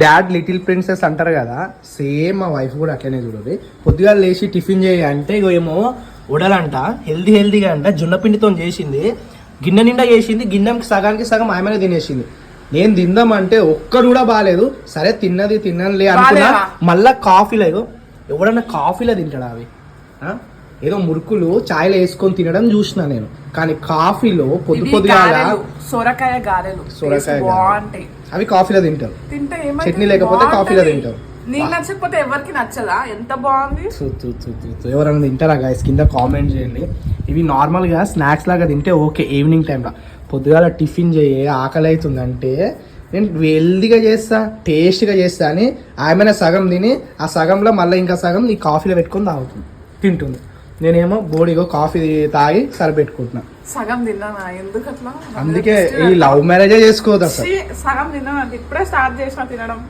Dad little princess అంటారు కదా, same మా వైఫ్ కూడా అట్లనే చూడండి. పొద్దుగా లేచి టిఫిన్ చేయ అంటే ఇగో ఏమో వడలంట, హెల్దీగా అంట, జొన్న పిండితో చేసింది, గిన్నె నిండా చేసింది, గిన్నెకి సగానికి సగం ఆమెనే తినేసింది. నేను తిందామంటే ఒక్కడు కూడా బాగాలేదు. సరే తిన్నలే అనుకున్నా. మళ్ళా కాఫీలో ఇగో ఎవడన్నా కాఫీలో తింటాడా అవి? ఏదో మురుకులు చాయ్లో వేసుకొని తినడం చూసిన నేను, కానీ కాఫీలో పొద్దుగా సొరకాయ గారెలు బాగుంటాయి, అవి కాఫీలో తింటారు. చట్నీ లేకపోతే కాఫీలో తింటారు. నీకు నచ్చకపోతే ఎవరికి నచ్చదా? ఎంత బాగుంది. ఎవరైనా తింటారా గాయస్? కింద కామెంట్ చేయండి. ఇవి నార్మల్ గా స్నాక్స్ లాగా తింటే ఓకే, ఈవినింగ్ టైంలో పొద్దుగాల టిఫిన్ చేయ ఆకలి అవుతుందంటే నేను హెల్దీగా చేస్తా, టేస్ట్గా చేస్తా అని ఆమె సగం తిని ఆ సగంలో మళ్ళీ ఇంకా సగం ఈ కాఫీలో పెట్టుకొని తాగుతుంది, తింటుంది. నేనేమో బోడిగో కాఫీ తాగి సరిపెట్టుకుంటున్నా. సగం తిన్నానా? ఎందుకు అట్లా? అందుకే ఈ లవ్ మ్యారేజే చేసుకోవద్దు అసలు. సగం తిన్నాను అంటే ఇప్పుడే స్టార్ట్ చేసిన తినడం.